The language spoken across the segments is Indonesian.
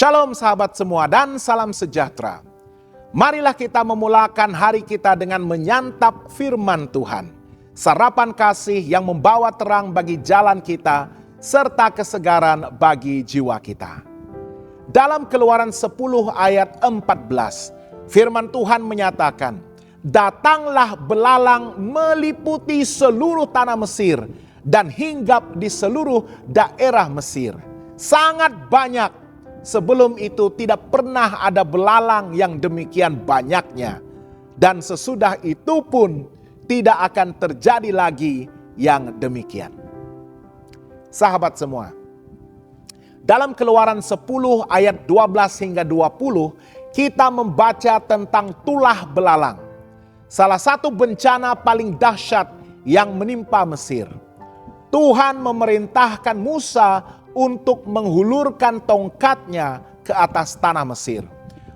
Shalom sahabat semua dan salam sejahtera. Marilah kita memulakan hari kita dengan menyantap firman Tuhan. Sarapan kasih yang membawa terang bagi jalan kita serta kesegaran bagi jiwa kita. Dalam Keluaran 10 ayat 14, firman Tuhan menyatakan, "Datanglah belalang meliputi seluruh tanah Mesir dan hinggap di seluruh daerah Mesir." Sangat banyak. Sebelum itu tidak pernah ada belalang yang demikian banyaknya. Dan sesudah itu pun tidak akan terjadi lagi yang demikian. Sahabat semua, dalam Keluaran 10 ayat 12 hingga 20, kita membaca tentang tulah belalang. Salah satu bencana paling dahsyat yang menimpa Mesir. Tuhan memerintahkan Musa untuk menghulurkan tongkatnya ke atas tanah Mesir.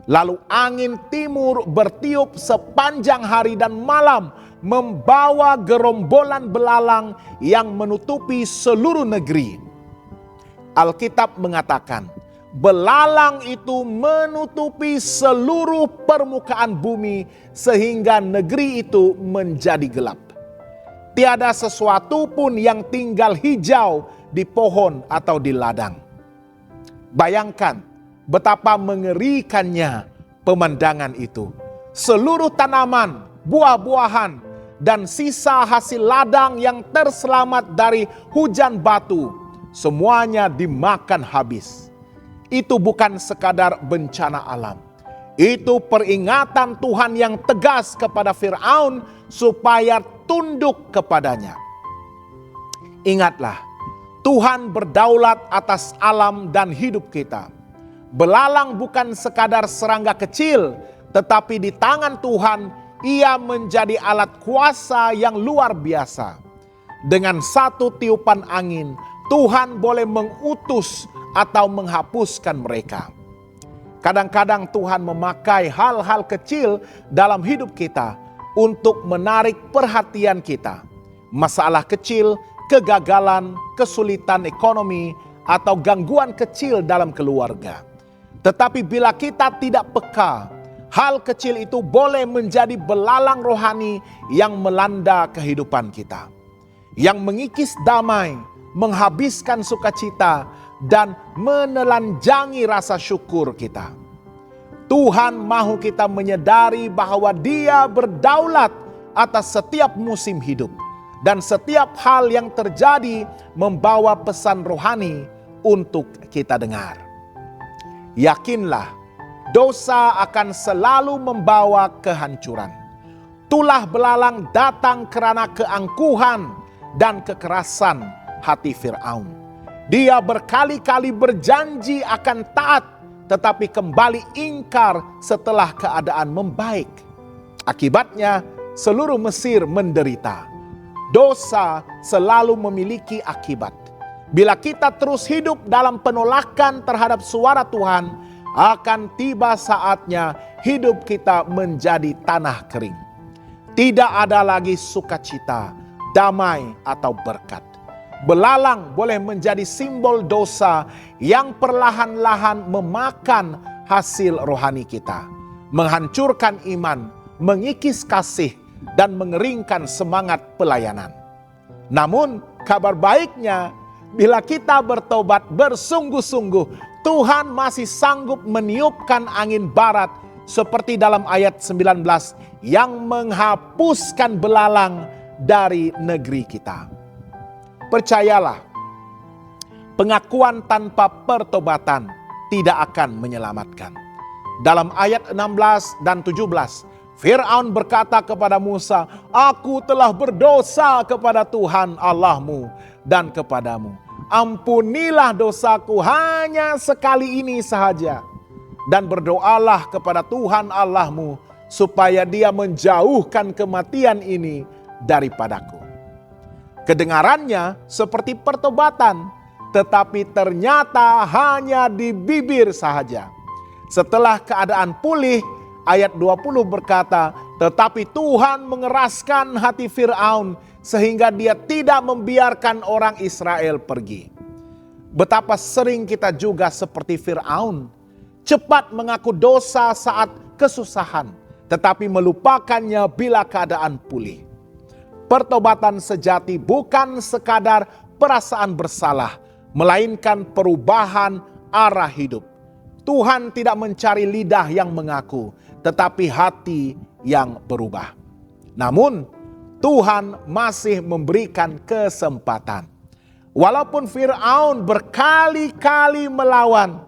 Lalu angin timur bertiup sepanjang hari dan malam, membawa gerombolan belalang yang menutupi seluruh negeri. Alkitab mengatakan, belalang itu menutupi seluruh permukaan bumi sehingga negeri itu menjadi gelap. Tiada sesuatu pun yang tinggal hijau di pohon atau di ladang. Bayangkan betapa mengerikannya pemandangan itu. Seluruh tanaman, buah-buahan, dan sisa hasil ladang yang terselamat dari hujan batu, semuanya dimakan habis. Itu bukan sekadar bencana alam. Itu peringatan Tuhan yang tegas kepada Firaun supaya tunduk kepadanya. Ingatlah, Tuhan berdaulat atas alam dan hidup kita. Belalang bukan sekadar serangga kecil, tetapi di tangan Tuhan ia menjadi alat kuasa yang luar biasa. Dengan satu tiupan angin, Tuhan boleh mengutus atau menghapuskan mereka. Kadang-kadang Tuhan memakai hal-hal kecil dalam hidup kita untuk menarik perhatian kita. Masalah kecil, kegagalan, kesulitan ekonomi, atau gangguan kecil dalam keluarga. Tetapi bila kita tidak peka, hal kecil itu boleh menjadi belalang rohani yang melanda kehidupan kita. Yang mengikis damai, menghabiskan sukacita, dan menelanjangi rasa syukur kita. Tuhan mahu kita menyadari bahwa Dia berdaulat atas setiap musim hidup. Dan setiap hal yang terjadi membawa pesan rohani untuk kita dengar. Yakinlah, dosa akan selalu membawa kehancuran. Tulah belalang datang karena keangkuhan dan kekerasan hati Firaun. Dia berkali-kali berjanji akan taat, tetapi kembali ingkar setelah keadaan membaik. Akibatnya, seluruh Mesir menderita. Dosa selalu memiliki akibat. Bila kita terus hidup dalam penolakan terhadap suara Tuhan, akan tiba saatnya hidup kita menjadi tanah kering. Tidak ada lagi sukacita, damai, atau berkat. Belalang boleh menjadi simbol dosa yang perlahan-lahan memakan hasil rohani kita, menghancurkan iman, mengikis kasih, dan mengeringkan semangat pelayanan. Namun kabar baiknya, bila kita bertobat bersungguh-sungguh, Tuhan masih sanggup meniupkan angin barat seperti dalam ayat 19 yang menghapuskan belalang dari negeri kita. Percayalah, pengakuan tanpa pertobatan tidak akan menyelamatkan. Dalam ayat 16 dan 17, Firaun berkata kepada Musa, "Aku telah berdosa kepada Tuhan Allahmu dan kepadamu. Ampunilah dosaku hanya sekali ini sahaja. Dan berdoalah kepada Tuhan Allahmu supaya Dia menjauhkan kematian ini daripadaku." Kedengarannya seperti pertobatan, tetapi ternyata hanya di bibir sahaja. Setelah keadaan pulih, ayat 20 berkata, tetapi Tuhan mengeraskan hati Firaun sehingga dia tidak membiarkan orang Israel pergi. Betapa sering kita juga seperti Firaun. cepat mengaku dosa saat kesusahan, tetapi melupakannya bila keadaan pulih. Pertobatan sejati bukan sekadar perasaan bersalah, melainkan perubahan arah hidup. Tuhan tidak mencari lidah yang mengaku, tetapi hati yang berubah. Namun, Tuhan masih memberikan kesempatan. Walaupun Fir'aun berkali-kali melawan,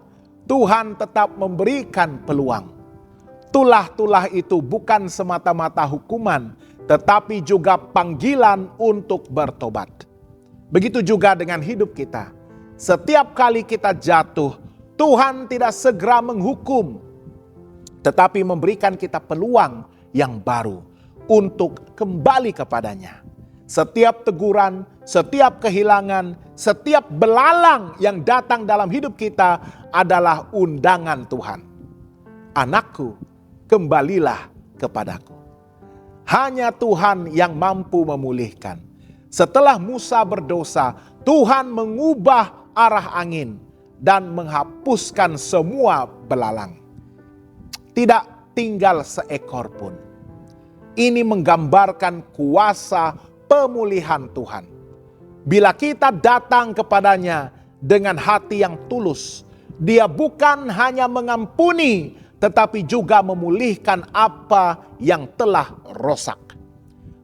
Tuhan tetap memberikan peluang. Tulah-tulah itu bukan semata-mata hukuman, tetapi juga panggilan untuk bertobat. Begitu juga dengan hidup kita. Setiap kali kita jatuh, Tuhan tidak segera menghukum, tetapi memberikan kita peluang yang baru untuk kembali kepadanya. Setiap teguran, setiap kehilangan, setiap belalang yang datang dalam hidup kita adalah undangan Tuhan. Anakku, kembalilah kepadaku. Hanya Tuhan yang mampu memulihkan. Setelah Musa berdosa, Tuhan mengubah arah angin dan menghapuskan semua belalang. Tidak tinggal seekor pun. Ini menggambarkan kuasa pemulihan Tuhan. Bila kita datang kepadanya dengan hati yang tulus, Dia bukan hanya mengampuni, tetapi juga memulihkan apa yang telah rosak.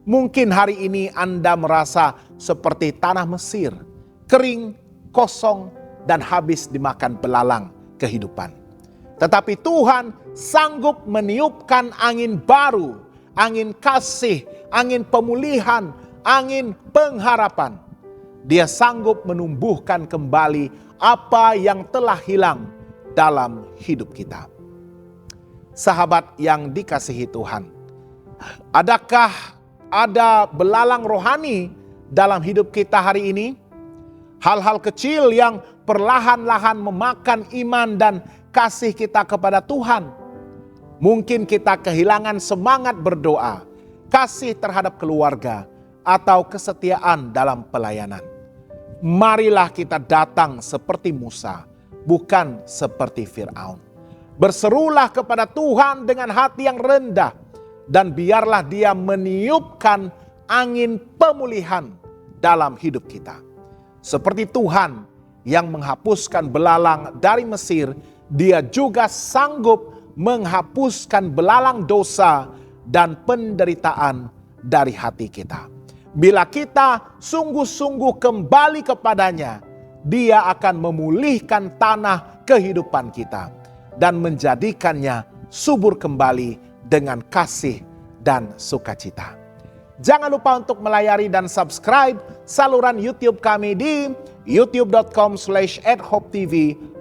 Mungkin hari ini Anda merasa seperti tanah Mesir, kering, kosong, dan habis dimakan belalang kehidupan. Tetapi Tuhan sanggup meniupkan angin baru, angin kasih, angin pemulihan, angin pengharapan. Dia sanggup menumbuhkan kembali apa yang telah hilang dalam hidup kita. Sahabat yang dikasihi Tuhan, adakah ada belalang rohani dalam hidup kita hari ini? Hal-hal kecil yang perlahan-lahan memakan iman dan kasih kita kepada Tuhan. Mungkin kita kehilangan semangat berdoa, kasih terhadap keluarga, atau kesetiaan dalam pelayanan. Marilah kita datang seperti Musa, bukan seperti Fir'aun. Berserulah kepada Tuhan dengan hati yang rendah, dan biarlah Dia meniupkan angin pemulihan dalam hidup kita. Seperti Tuhan yang menghapuskan belalang dari Mesir, Dia juga sanggup menghapuskan belalang dosa dan penderitaan dari hati kita. Bila kita sungguh-sungguh kembali kepadanya, Dia akan memulihkan tanah kehidupan kita dan menjadikannya subur kembali dengan kasih dan sukacita. Jangan lupa untuk melayari dan subscribe saluran YouTube kami di youtube.com/@hopetv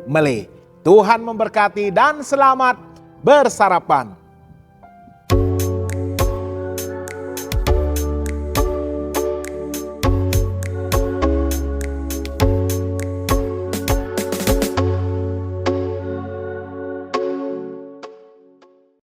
Malay. Tuhan memberkati dan selamat bersarapan.